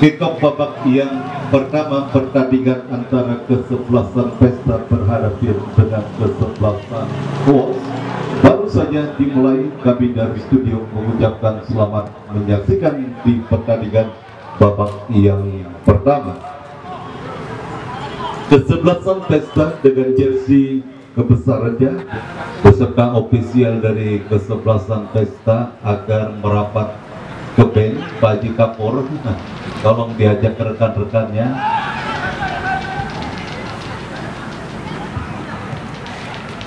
Kick-off babak yang pertama pertandingan antara kesebelasan Pesta berhadapan dengan kesebelasan Wolves baru saja dimulai. Kami dari studio mengucapkan selamat menyaksikan di pertandingan babak yang pertama. Kesebelasan Pesta dengan jersey kebesarannya beserta ofisial dari kesebelasan Pesta agar merapat ke bench. Pak Haji Kapur, tolong diajak rekan-rekannya.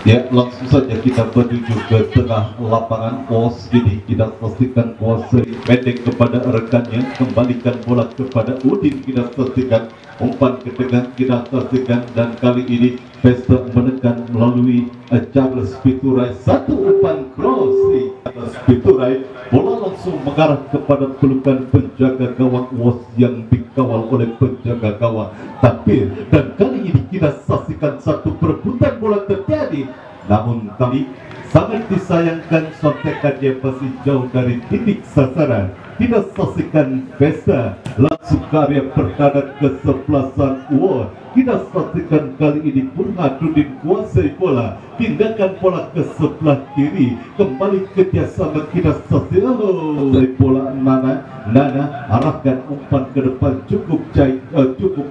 Ya, langsung saja kita menuju ke tengah lapangan. Pos ini kita pastikan kuasa pendek kepada rekannya, kembalikan bola kepada Udin, kita pastikan umpan ke tengah, kita pastikan, dan kali ini Pesta menekan melalui Charles Piturai. Satu umpan cross di atas Piturai, bola langsung mengarah kepada pelukan penjaga gawang Wolves yang dikawal oleh penjaga gawang Tapir. Dan kali ini kita saksikan satu perebutan bola terjadi, namun kami sangat disayangkan sontekannya masih jauh dari titik sasaran. Kita saksikan Pesta langsung ke area pertahanan kesebelasan Wolves. Kita saksikan kali ini Burhanuddin kuasai bola, pindahkan bola ke sebelah kiri, kembali kerjasama kita saksikan bola Nana arahkan umpan ke depan, cukup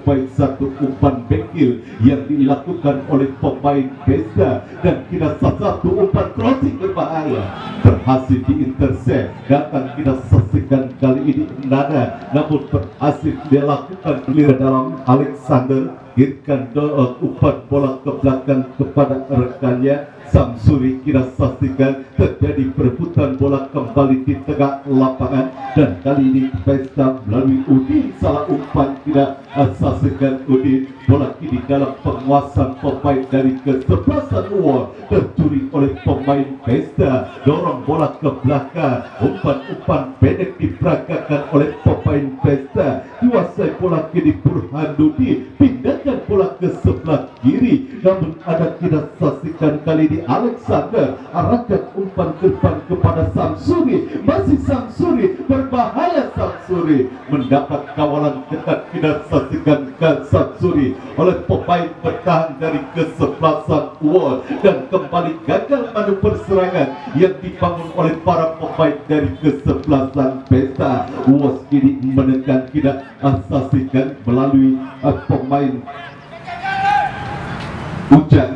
baik satu umpan bekil yang dilakukan oleh pemain Pesta, dan kita satu umpan crossing berbahaya berhasil diintercept. Datang kita saksikan kali ini Nana, namun berhasil dilakukan clear dalam Alexander, kirimkan umpan bola ke belakang kepada rekannya Samsuri. Kita saksikan terjadi perebutan bola kembali di tengah lapangan, dan kali ini Pesta melalui Udin salah umpan. Kita saksikan Udin, bola kini dalam penguasaan pemain dari kesebelasan Wolves, tercuri oleh pemain Pesta, dorong bola ke belakang, umpan pendek diperagakan oleh pemain Pesta, kuasai bola kini Burhanuddin, pindahkan bola ke sebelah kiri, namun ada kita saksikan kali ini Alexander arahkan umpan ke depan kepada Samsuri. Masih Samsuri, berbahaya Samsuri, mendapat kawalan ketat. Kita saksikan Samsuri oleh pemain bertahan dari kesebelasan Wolves, dan kembali gagal manuver serangan yang dibangun oleh para pemain dari kesebelasan Pesta. Wolves kini menekan. Kita saksikan melalui pemain Hujan.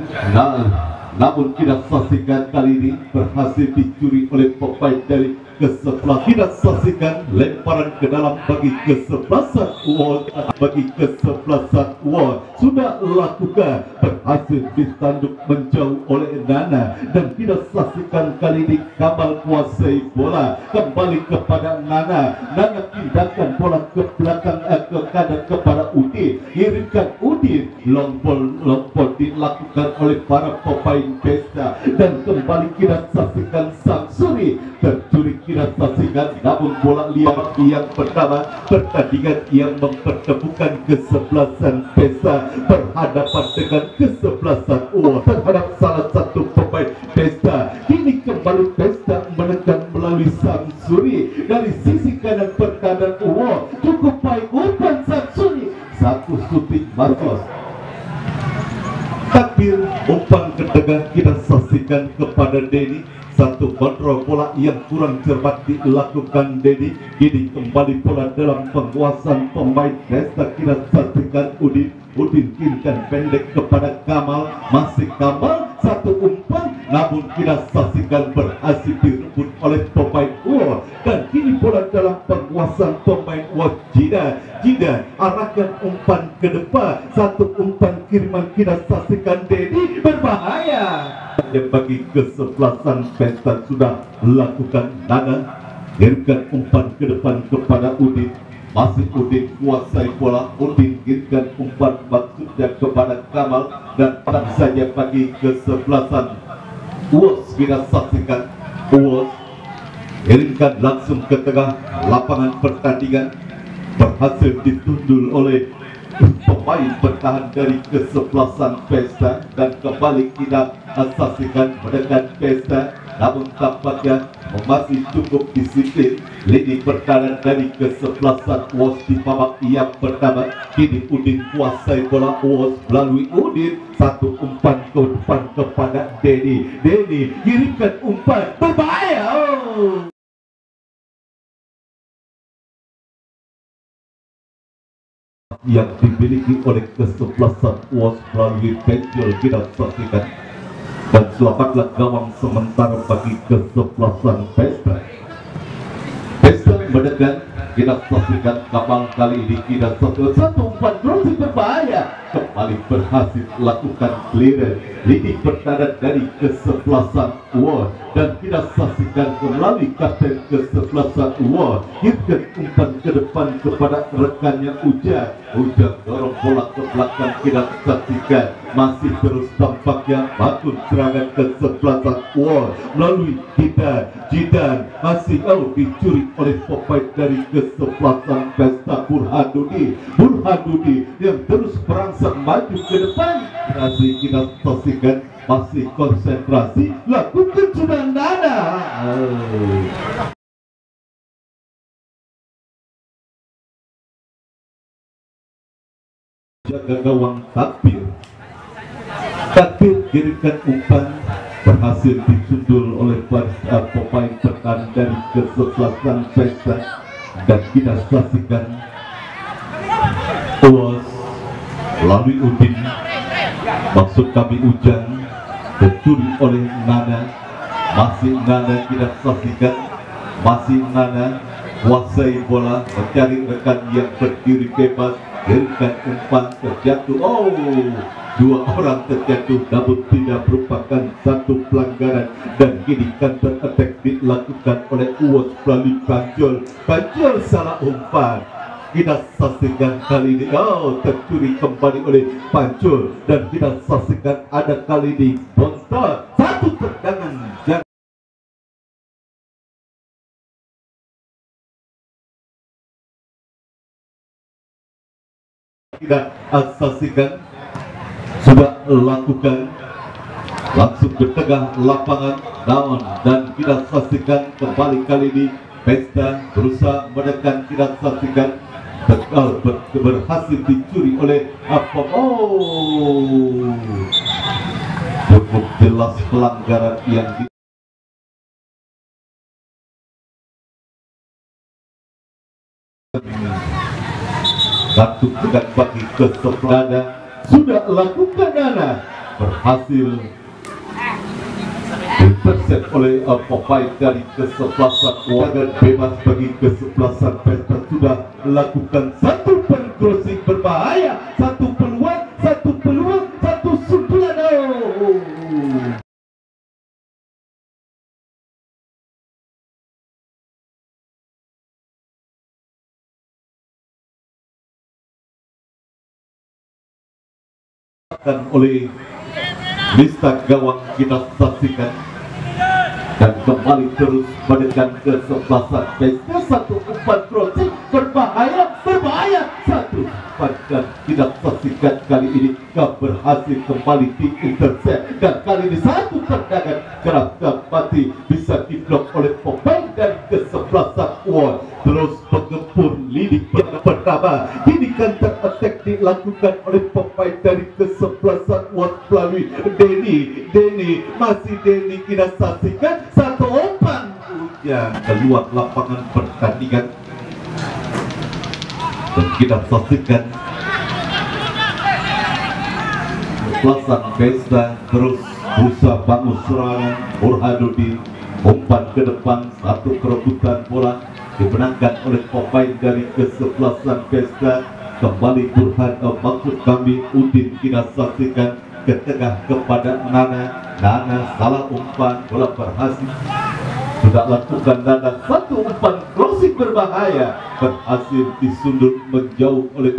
Namun kita saksikan kali ini berhasil dicuri oleh pemain dari kesebelasan. Kita saksikan lemparan ke dalam bagi kesebelasan Wolves, sudah lakukan, berhasil ditanduk menjauh oleh Nana, dan kita saksikan kali ini Kamal kuasai bola, kembali kepada Nana pindahkan bola ke belakang, ke kanan kepada Udin, kirimkan Udin, long ball dilakukan oleh para pemain Pesta, dan kembali kita saksikan Samsuri tercuri. Kita saksikan, namun bola liar yang pertama pertandingan yang mempertemukan kesebelasan Pesta berhadapan dengan kesebelasan Wolves terhadap salah satu pemain Pesta. Kini kembali Pesta menekan melalui Samsuri dari sisi kanan pertahanan Wolves, cukup baik umpan Samsuri, satu shooting bagus. Takbir, umpan ke tengah, kita saksikan kepada Denny, satu kontrol bola yang kurang cermat dilakukan Denny. Kini kembali bola dalam penguasaan pemain Pesta. Kita saksikan Udin kirimkan pendek kepada Kamal, masih Kamal, satu umpan, namun kita saksikan berhasil direbut oleh pemain Wolves, dan kini bola dalam penguasaan pemain Wolves. Jida arahkan umpan ke depan, satu umpan kiriman, kita saksikan Denny, berbahaya yang bagi kesebelasan Pesta sudah lakukan. Nana kirimkan umpan ke depan kepada Udin, masih Udin kuasai bola. Udin kirimkan umpan maksudnya kepada Kamal, dan tak saja bagi kesebelasan Wolves. Kita saksikan Wolves kirimkan langsung ke tengah lapangan pertandingan, berhasil ditundul oleh pemain bertahan dari kesebelasan Pesta, dan kembali kita saksikan menekan Pesta namun tampaknya masih cukup disiplin. Lini pertahanan dari kesebelasan WOS di babak yang pertama. Kini Udin kuasai bola WOS melalui Udin. Satu umpan ke depan kepada Denny. Denny kirimkan umpan berbahaya. Yang dimiliki oleh kesebelasan WOS melalui penjol kita saksikan. Dan selamatlah gawang sementara bagi kesebelasan Pesta. Pesta mendekat, kita saksikan kapal kali ini kita satu umpan crossing berbahaya kembali berhasil lakukan clearance lini pertahanan dari kesebelasan WOS, dan kita saksikan melalui kapten kesebelasan WOS kirimkan umpan ke depan kepada rekannya Ujang. Ujang dorong bola ke belakang, kita saksikan masih terus tampaknya bakun serangan kesebelasan WOS melalui Jidan masih dicuri oleh pemain dari kesebelasan Pesta Burhanuddin yang terus merangsang maju ke depan. Masih kita saksikan masih konsentrasi lakukan sudah nada. Jaga gawang Takbir kirimkan umpan berhasil disundul oleh pemain pertahanan dari kesebelasan Pesta, dan kita saksikan WOS melalui Udin, maksud kami Ujang, dicuri oleh Nana. Masih Nana kita saksikan, masih Nana kuasai bola mencari rekan yang berdiri bebas, kirimkan umpan terjatuh. Dua orang terjatuh namun tidak merupakan satu pelanggaran, dan kini counter attack dilakukan oleh WOS melalui Panjol salah umpan. Kita saksikan kali ini tercuri kembali oleh Panjol, dan kita saksikan ada kali ini bontot satu tendangan. Kita saksikan sudah lakukan langsung ke tengah lapangan down, dan kita saksikan kembali kali ini Pesta berusaha menekan. Kita saksikan berhasil dicuri oleh cukup jelas pelanggaran yang kartu tegang bagi kesebelasan sudah lakukan. Nana berhasil intercept oleh pemain dari kesebelasan warga bebas bagi kesebelasan Pesta. Sudah lakukan satu crossing berbahaya, satu peluang, satu sundulan. Oleh lista gawang kita saksikan, dan kembali terus menekan kesebelasan Pesta. Satu umpan crossing berbahaya, satu umpan, dan tidak saksikan kali ini berhasil kembali diintercept, dan kali ini satu tendangan kerap mati bisa diblok oleh pemain dari kesebelasan WOS. Terus menggempur lini pertama. Kini counter attack dilakukan oleh pemain dari kesebelasan WOS melalui Denny. Masih Denny, kita saksikan satu umpan Ujang keluar lapangan pertandingan, dan kita saksikan kesebelasan Pesta terus berusaha bangun serangan. Burhanuddin umpan ke depan, satu kerebutan bola dimenangkan oleh pemain dari kesebelasan Pesta. Kembali maksud kami Udin, kita saksikan ke tengah kepada Nana salah umpan, bola berhasil sudah lakukan Nana satu umpan crossing berbahaya, berhasil disundut menjauh oleh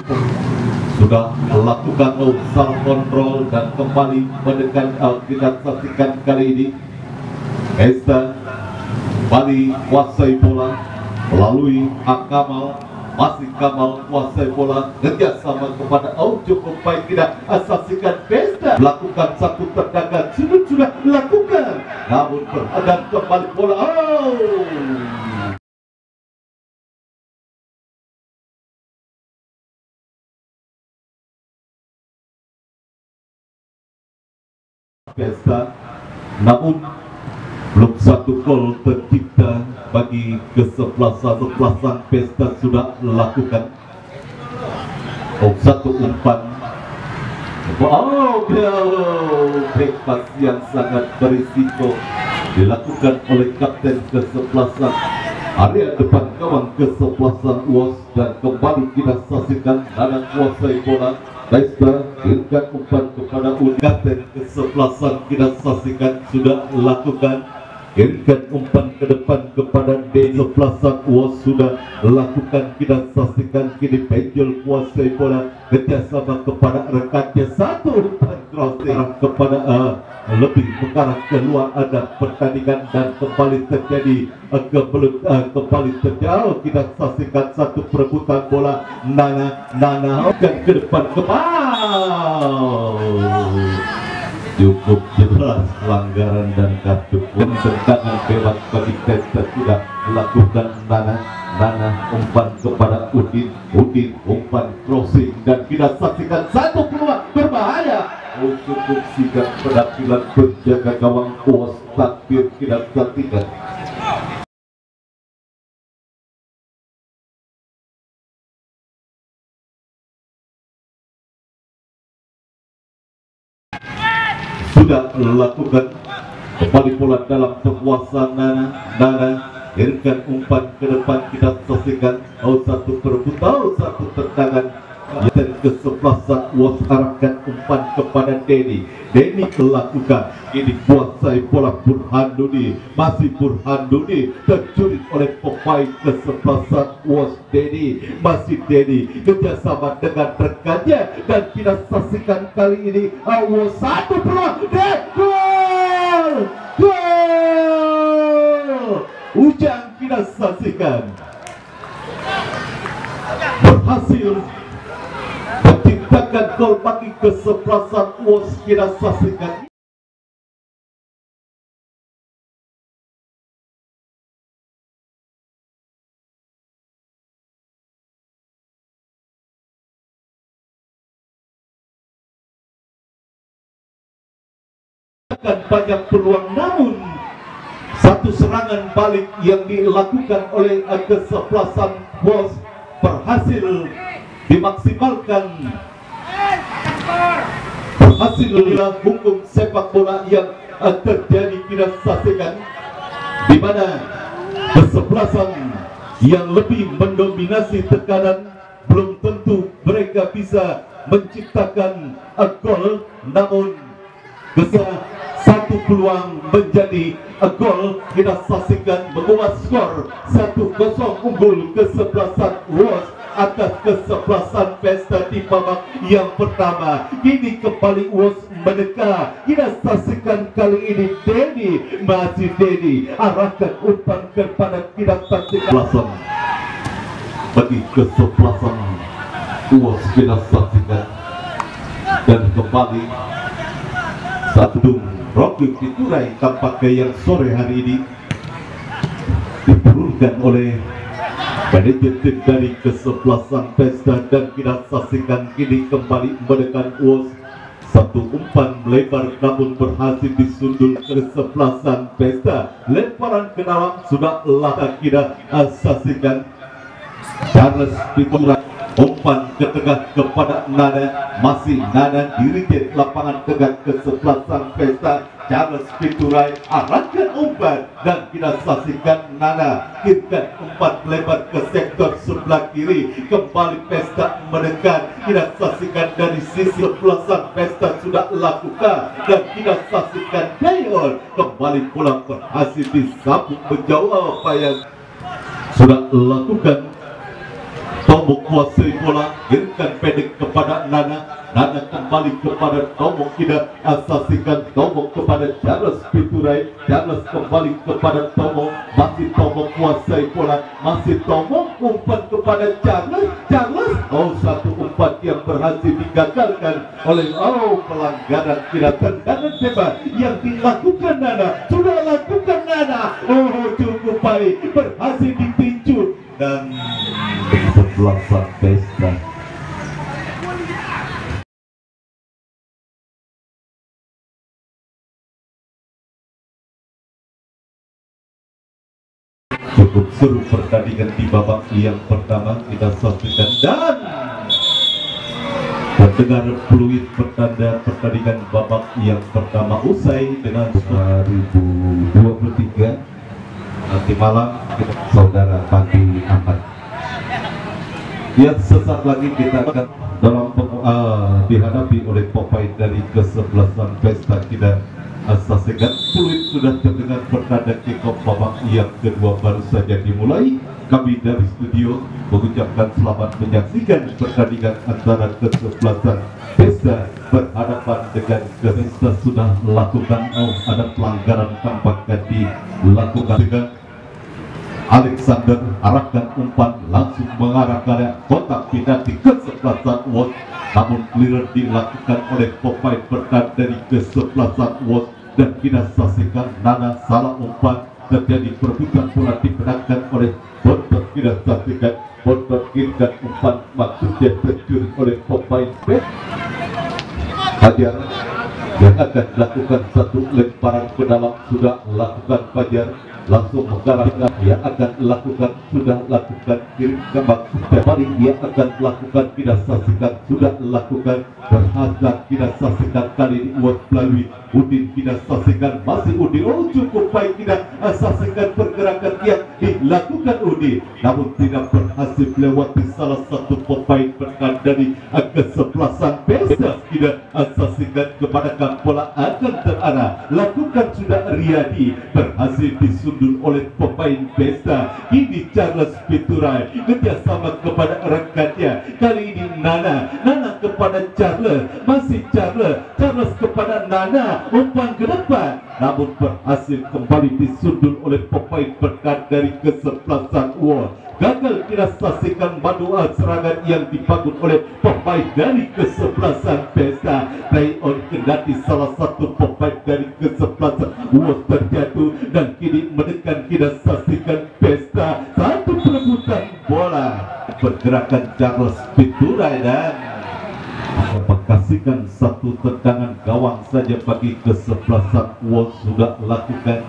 sudah melakukan salah kontrol, dan kembali menekan. Kita saksikan kali ini Pesta kembali kuasai bola melalui Akamal, masih Kamal kuasai bola, kerjasama kepada cukup baik, tidak asasikan pesta, lakukan satu tendangan sudah lakukan, namun berhadap kembali bola. Pesta, namun belum satu gol tercipta bagi kesebelasan pesta sudah lakukan. Satu umpan. Bebas yang sangat berisiko dilakukan oleh kapten kesebelasan area depan gawang kesebelasan UOS, dan kembali kita saksikan Nanang kuasai bola. Pesta kirimkan umpan kepada kapten kesebelasan, kita saksikan sudah lakukan. Kirimkan umpan ke depan kepada kesebelasan UOS, sudah lakukan, kita saksikan. Kini Penjol kuasai bola, kerjasama kepada rekannya, satu umpan crossing kepada lebih mengarah keluar ada pertandingan, dan kembali terjadi kembali terjauh. Kita saksikan satu perebutan bola. Nana dan ke depan cukup jelas pelanggaran dan kartu kuning. Tendangan bebas bagi Pesta sudah dilakukan. Nana umpan kepada Udin umpan crossing, dan kita saksikan satu peluang berbahaya. Cukup sigap penampilan penjaga gawang UOS, takbir kita saksikan. Sudah lakukan kembali bola dalam kekuasaan Nana kirimkan umpan ke depan, kita saksikan satu perebutan, satu tendangan, dan kesebelasan UOS arahkan umpan kepada Denny melakukan. Ini kuasai bola Burhanuddin, masih Burhanuddin tercuri oleh pemain kesebelasan UOS. Masih Denny kerjasama dengan rekannya, dan kita saksikan kali ini UOS satu peluang dan gol. Ujang kita saksikan berhasil menciptakan gol bagi kesebelasan UOS. Kita saksikan banyak peluang, namun satu serangan balik yang dilakukan oleh kesebelasan UOS berhasil dimaksimalkan. Berhasil hukum sepak bola yang terjadi, kita saksikan di mana kesebelasan yang lebih mendominasi tekanan belum tentu mereka bisa menciptakan gol, namun satu peluang menjadi gol. Kita saksikan mengubah skor 1-0 unggul kesebelasan UOS atas kesebelasan Pesta di babak yang pertama. Kini kembali UOS mendekat. Kita saksikan kali ini masih Denny arahkan umpan kepada, kita saksikan bagi kesebelasan UOS, kita saksikan, dan kembali satu Rocky Fiturai tampaknya yang sore hari ini diturunkan oleh manajer dari kesebelasan Pesta, dan kita saksikan kini kembali mendekat UOS. Satu umpan lebar namun berhasil disundul kesebelasan Pesta. Lemparan ke dalam sudah kita saksikan. Charles Fiturai umpan ke tengah kepada Nana, masih Nana dirigit lapangan tengah kesebelasan Pesta. Charles Fiturai arahkan umpan, dan kita saksikan Nana kirimkan umpan lebar ke sektor sebelah kiri. Kembali Pesta mendekat, kita saksikan dari sisi kesebelasan Pesta sudah lakukan, dan kita saksikan Dayon kembali bola berhasil disambut menjauh apa yang sudah lakukan. Tomo menguasai bola, kirimkan pendek kepada Nana. Nana kembali kepada Tomo, tidak asasikan Tomo kepada Charles Piturai. Charles kembali kepada Tomo, masih Tomo kuasai bola, masih Tomo umpan kepada Charles. Charles, satu umpan yang berhasil digagalkan oleh pelanggaran kira tendangan tembak yang dilakukan Nana. Sudah lakukan Nana, cukup baik, berhasil ditinju dan kesebelasan pesta. Cukup seru pertandingan di babak yang pertama kita saksikan dan terdengar peluit pertanda pertandingan babak yang pertama usai dengan 2023 nanti malam kita saudara Pandi Ahmad. Ya, sesaat lagi kita akan dalam dihadapi oleh pemain dari kesebelasan pesta kita. Saksikan peluit sudah terdengar pertanda kick-off babak yang kedua baru saja dimulai. Kami dari studio mengucapkan selamat menyaksikan pertandingan antara kesebelasan pesta berhadapan dengan Pesta sudah lakukan ada pelanggaran tampaknya dilakukan dengan Alexander arahkan umpan langsung mengarah ke kotak penalti kesebelasan WOS, namun clear dilakukan oleh pemain bertahan dari kesebelasan WOS dan kita saksikan Nana salah umpan, terjadi perebutan bola dimenangkan oleh Bontot. Kita saksikan Bontot kirimkan umpan maksudnya tercuri oleh pemain B. Fajar yang akan lakukan satu lemparan ke dalam sudah lakukan Fajar, langsung mengarahkan dia akan lakukan sudah lakukan kirim kembang balik dia akan lakukan kita saksikan sudah lakukan berhasil kita saksikan kali ini buat melalui Udin kita saksikan masih Udin cukup baik kita saksikan pergerakan yang dilakukan Udin namun tidak berhasil melewati salah satu pemain bertahan dari kesebelasan pesta. Tidak saksikan kepada bola akan terarah lakukan sudah Riyadi berhasil disundul oleh pemain pesta. Ini Charles Piturai kerjasama kepada rekannya, kali ini Nana kepada Charles, masih Charles kepada Nana, umpan ke depan namun berhasil kembali disundul oleh pemain bertahan dari kesebelasan WOS. Gagal kita saksikan manual serangan yang dibangun oleh pemain dari kesebelasan pesta. Play on kendati salah satu pemain dari kesebelasan WOS terjatuh dan kini menekan kita saksikan pesta. Satu perebutan bola, pergerakan Charles Piturai dan mengkasihkan satu tendangan gawang saja bagi kesebelasan WOS sudah lakukan,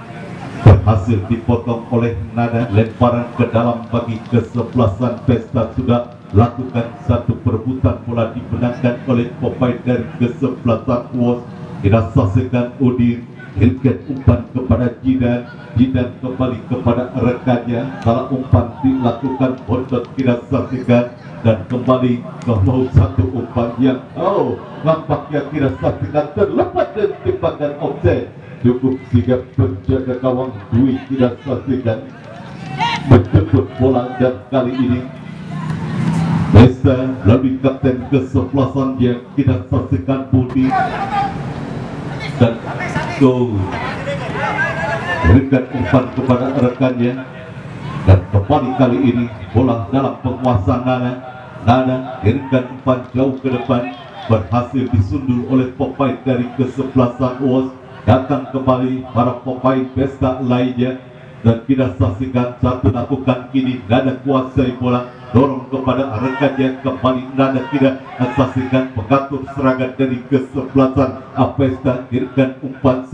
berhasil dipotong oleh Nana. Lemparan ke dalam bagi kesebelasan pesta sudah lakukan, satu perebutan bola dimenangkan oleh pemain dari kesebelasan WOS. Kita saksikan Udin kirimkan umpan kepada Jidan kembali kepada rekannya, salah umpan dilakukan Bontot kita saksikan dan kembali ke satu umpan yang nampaknya kita saksikan terlepas dari tembakan offset. Cukup sigap penjaga gawang Dwi tidak saksikan menjemput bola dan kali ini Pesta melalui kapten kesebelasan yang kita saksikan Budi dan berikan umpan kepada rekannya dan kembali kali ini bola dalam penguasaan Nana kirimkan umpan jauh ke depan, berhasil disundul oleh pemain dari kesebelasan WOS. Datang kembali para pemain pesta lainnya dan kita saksikan satu lakukan kini Nana kuasai bola, dorong kepada rekannya, kembali Nana tidak saksikan mengatur serangan dari kesebelasan pesta, kirimkan umpan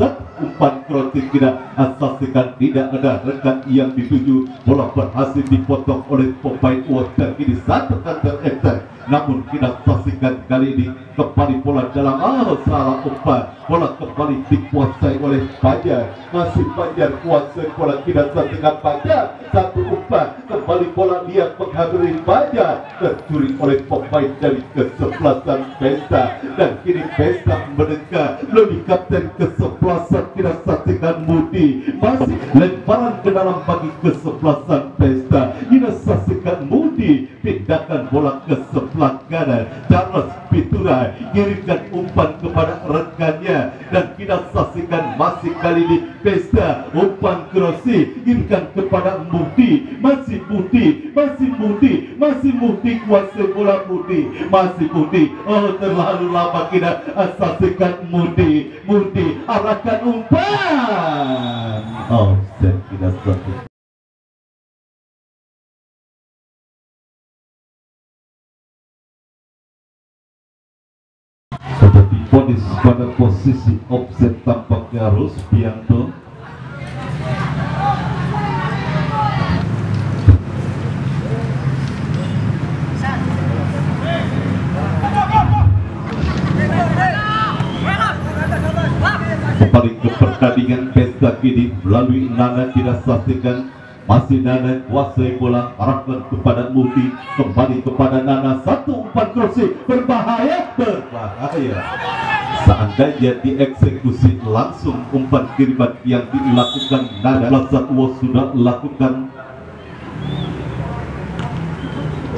crossing tidak saksikan, tidak ada rekan yang dituju, bola berhasil dipotong oleh pemain WOS dan kini satu counter attack. Namun kita saksikan kali ini kembali bola dalam salah umpan, bola kembali dikuasai oleh Fajar, masih Fajar kuasai bola, tidak tertinggal Fajar, satu umpan kembali bola lihat menghampiri Fajar, tercuri oleh pemain dari kesebelasan Pesta, dan kini Pesta mendekat lebih kapten kesebelasan, tidak saksikan Mudi, masih lemparan ke dalam bagi kesebelasan Pesta, tidak saksikan Mudi, pindahkan bola ke sebelah kanan, Charles Pitura kirimkan umpan kepada rekannya, dan kita saksikan masih kali ini Pesta umpan krosi kirimkan kepada Mudi, masih Mudi, masih Mudi, masih Mudi kuasai bola Mudi, masih Mudi, oh terlalu lama kita saksikan Mudi, Mudi arahkan umpan, oh saya tidak saksikan. Seperti ponis pada posisi offset tampaknya Rusbianto. Kembali ke pertandingan Pesta kini melalui Nana tidak saksikan, masih Nana kuasai bola, arahkan kepada Mudi, kembali kepada Nana, satu umpan kursi berbahaya, seandainya dieksekusi langsung umpan kiriman yang dilakukan Nana, Satwa sudah lakukan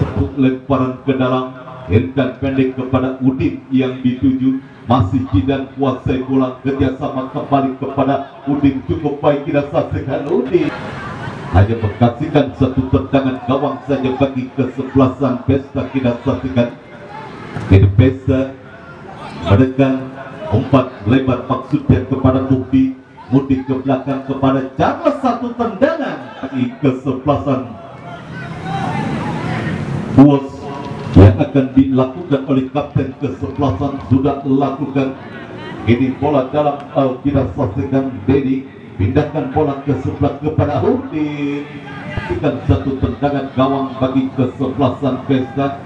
cepuk lemparan ke dalam, hentikan pendek kepada Udin yang dituju, masih Jidan kuasai bola, kerjasama kembali kepada Udin, cukup baik kita saksikan Udin hanya mengkasihkan satu tendangan gawang saja bagi kesebelasan Pesta, kita saksikan ini Pesta menekan umpan lebar maksudnya kepada Mudi, Mudi ke belakang kepada Charles, satu tendangan bagi kesebelasan Buas yang akan dilakukan oleh kapten kesebelasan sudah lakukan. Ini bola dalam, kita saksikan Dedi pindahkan bola ke sebelah kepada Udin, berikan satu tendangan gawang bagi kesebelasan Pesta,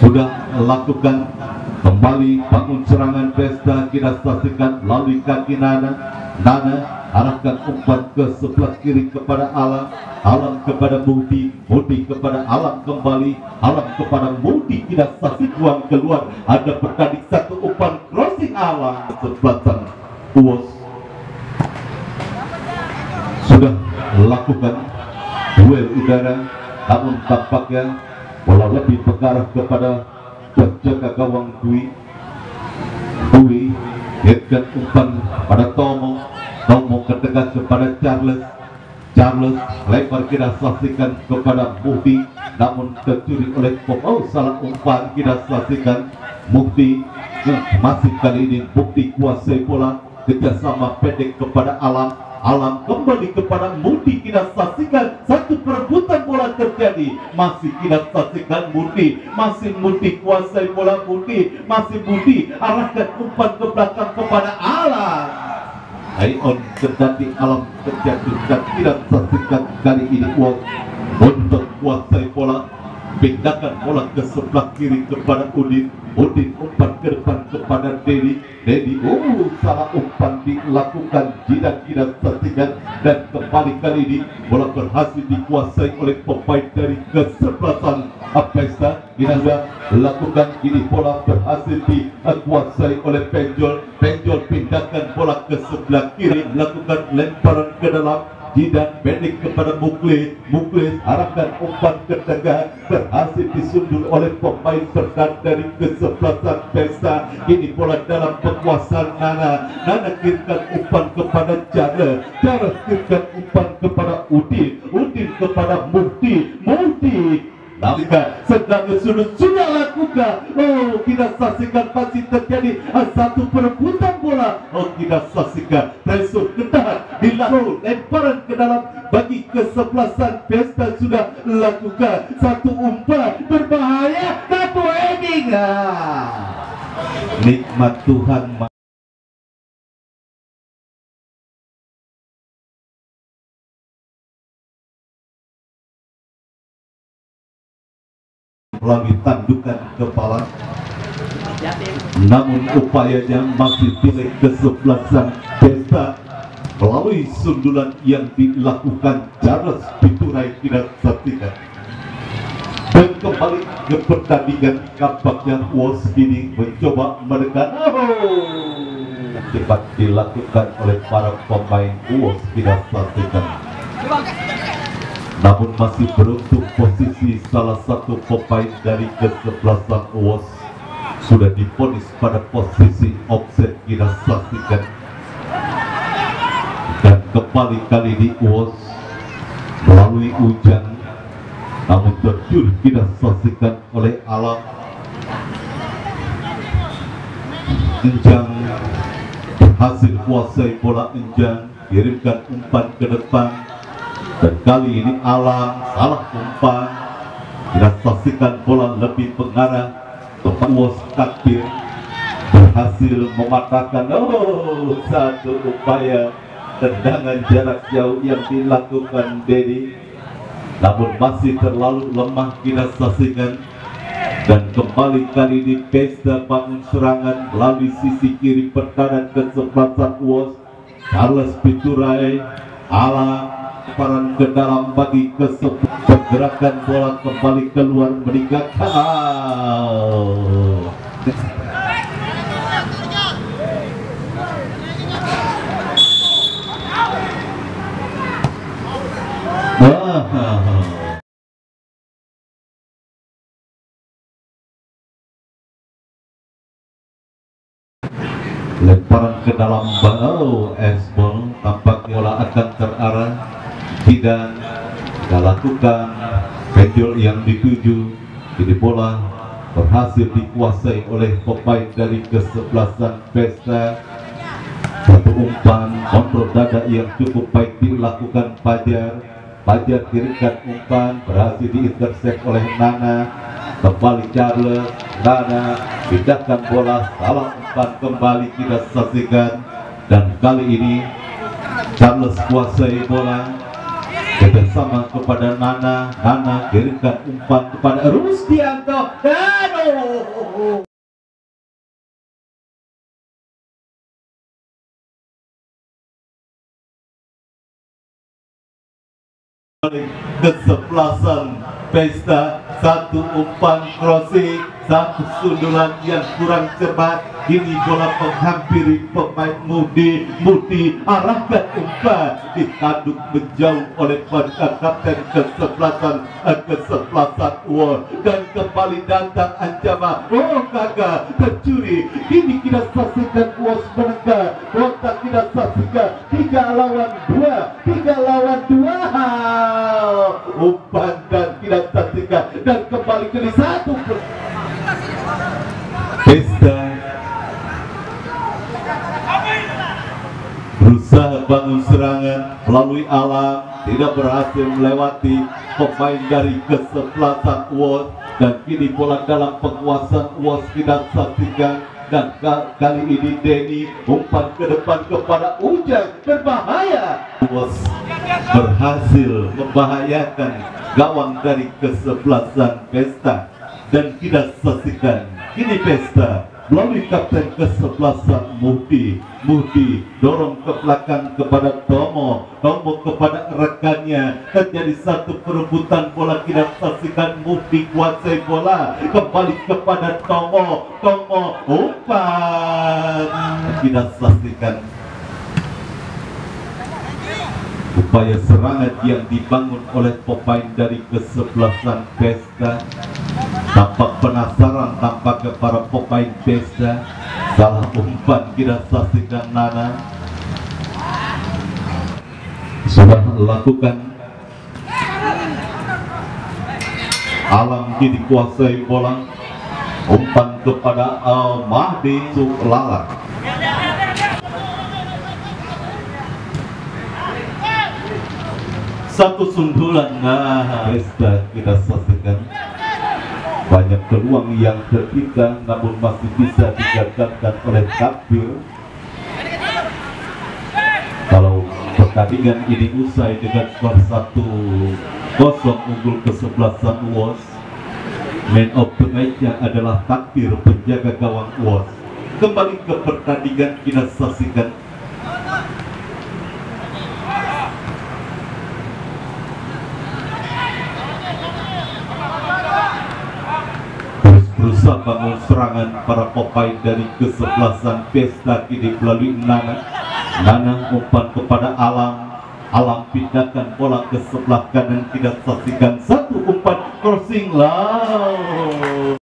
sudah lakukan kembali bangun serangan Pesta, kita saksikan melalui kaki Nana, Nana arahkan umpan ke sebelah kiri kepada Alam, Alam kepada Mudi, Mudi kepada Alam kembali, Alam kepada Mudi, tidak saksikan keluar, ada bertanding satu umpan crossing Alam, kesebelasan Uos sudah lakukan duel udara, namun tampaknya bola lebih mengarah kepada penjaga gawang Dwi. Dwi hentikan umpan pada Tomo, Tomo kedekat kepada Charles, Charles lebar kita saksikan kepada Mufti, namun tercuri oleh pemain, salah umpan kita saksikan Mufti, masih kali ini Mufti kuasai bola, kerjasama pendek kepada Alam, Alam kembali kepada Mudi, kita saksikan satu perebutan bola terjadi, masih kita saksikan Mudi, masih Mudi kuasai bola Mudi, masih Mudi arahkan umpan ke belakang kepada Alam, Ion kendati Alam terjatuh dan tidak saksikan kali ini Uang untuk kuasai bola, pindahkan bola ke sebelah kiri kepada Udin, Udin umpan ke depan kepada Dedi, Dedi salah umpan dilakukan, tidak saksikan, dan kembali kali ini bola berhasil dikuasai oleh pemain dari kesebelasan Pesta. Kita sudah lakukan, ini bola berhasil dikuasai oleh Penjol, Penjol pindahkan bola ke sebelah kiri, melakukan lemparan ke dalam, Jidan pendek kepada Muklis, Muklis arahkan umpan ke tengah, berhasil disundul oleh pemain bertahan dari kesebelasan Pesta. Ini bola dalam penguasaan Nana, Nana kirimkan umpan kepada Jara, Jara kirimkan umpan kepada Udin, Udin kepada Mufti, Mufti Namika sedang sudah lakukan. Oh, kita saksikan masih terjadi satu perebutan bola. Oh, kita saksikan pressure ketat dilakukan, lemparan ke dalam bagi kesebelasan Pesta sudah lakukan satu umpan berbahaya, satu heading. Nikmat Tuhan. Melalui tandukan kepala namun upayanya masih pilih kesebelasan pesta melalui sundulan yang dilakukan Charles Piturai tidak saksikan. Dan kembali ke pertandingan, nampaknya was ini mencoba menekan. Cepat dilakukan oleh para pemain was tidak saksikan. Namun masih beruntung posisi salah satu pemain dari kesebelasan was sudah divonis pada posisi offset tidak saksikan. Dan kembali kali ini was melalui hujan, namun terjun tidak saksikan oleh Alam. Enjang berhasil kuasai bola. Enjang kirimkan umpan ke depan, dan kali ini Alam salah umpan, tidak saksikan bola lebih mengarah. Was takbir berhasil mematahkan satu upaya tendangan jarak jauh yang dilakukan Dedi, namun masih terlalu lemah tidak saksikan. Dan kembali kali ini pesta bangun serangan melalui sisi kiri pertahanan kesebelasan was. Charles Piturai Alam paran ke dalam bagi pergerakan bola kembali keluar meninggalkan. Lemparan ke dalam bau S-ball, tampak bola akan terarah. Tidak lakukan penjol yang dituju. Jadi bola berhasil dikuasai oleh pemain dari kesebelasan pesta. Satu umpan kontrol dada yang cukup baik dilakukan Fajar. Fajar kirimkan umpan, berhasil diintersep oleh Nana. Kembali Charles, Nana pindahkan bola, salah umpan kembali tidak saksikan. Dan kali ini Charles kuasai bola, bersama kepada Nana. Nana kirimkan umpan kepada Rusdianto. Kesebelasan pesta, satu umpan crossing, satu sundulan yang kurang cepat. Ini bola menghampiri pemain Mudi arahkan umpan, ditanduk menjauh oleh kapten kesebelasan war, dan kembali datang ancaman. Kagak tercuri. Ini kita saksikan was menengah, kotak tidak saksikan 3 lawan 2. Umpan dan tidak saksikan, dan kembali ke satu. Pesta berusaha bangun serangan melalui Alam, tidak berhasil melewati pemain dari kesebelasan was, dan kini bola dalam penguasaan was tidak saksikan. Dan kali ini Denny umpan ke depan kepada Ujang, berbahaya. Was berhasil membahayakan gawang dari kesebelasan pesta dan tidak saksikan. Kini pesta melalui kapten kesebelasan Mudi dorong ke belakang kepada Tomo kepada rekannya. Terjadi satu perebutan bola, tidak saksikan. Mudi kuasai bola, kembali kepada Tomo umpan tidak saksikan. Upaya serangan yang dibangun oleh pemain dari kesebelasan pesta, tampak penasaran tampak ke para pemain pesta. Salah umpan tidak saksikan. Nana sudah lakukan. Alam kini kuasai bola, umpan kepada Mahdi Suklala. Satu sundulan, pesta kita saksikan. Banyak peluang yang tercipta, namun masih bisa digagalkan oleh takdir. Kalau pertandingan ini usai dengan skor 1-0 unggul kesebelasan was, Man of the match-nya adalah Takbir, penjaga gawang UOS. Kembali ke pertandingan, kita saksikan. Terus berusaha bangun serangan para pemain dari kesebelasan Pesta kini melalui Nana umpan kepada Alam pindahkan bola ke sebelah kanan, kita saksikan satu umpan crossing laut.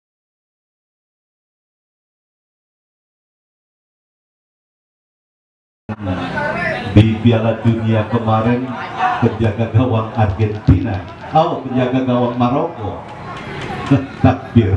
Di Piala Dunia kemarin, penjaga gawang Argentina, penjaga gawang Maroko, Takbir.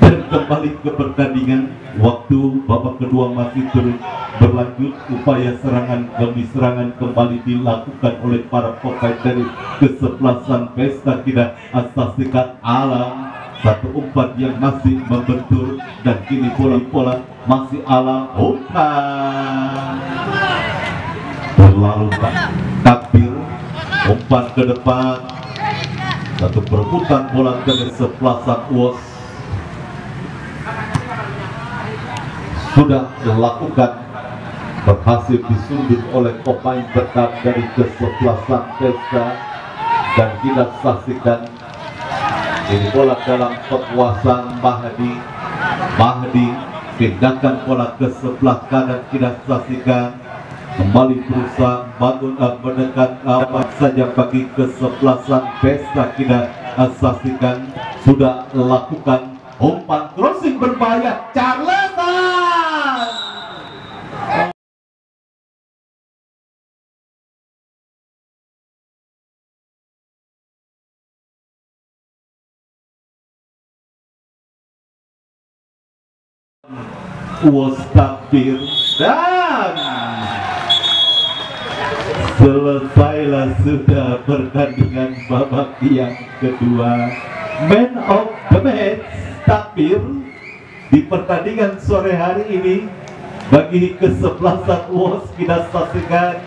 Dan kembali ke pertandingan, waktu babak kedua masih terus berlanjut, upaya serangan demi serangan kembali dilakukan oleh para pemain dari kesebelasan Pesta. Kita saksikan Alam, satu umpan yang masih membentur, dan kini bola masih Alam umpan terlalu Takbir, umpan ke depan, satu perebutan bola dari kesebelasan UOS sudah dilakukan, berhasil disundul oleh pemain tetap dari kesebelasan Pesta. Dan kita saksikan ini bola dalam kekuasaan Mahdi pindahkan bola ke sebelah kanan, kita saksikan kembali berusaha bangun mendekat apa saja bagi kesebelasan Pesta. Kita saksikan sudah lakukan umpan crossing berbahaya, Charlatan. UOS Takbir, dan selesailah sudah pertandingan babak yang kedua. Man of the match Takbir di pertandingan sore hari ini bagi kesebelasan UOS. Kita saksikan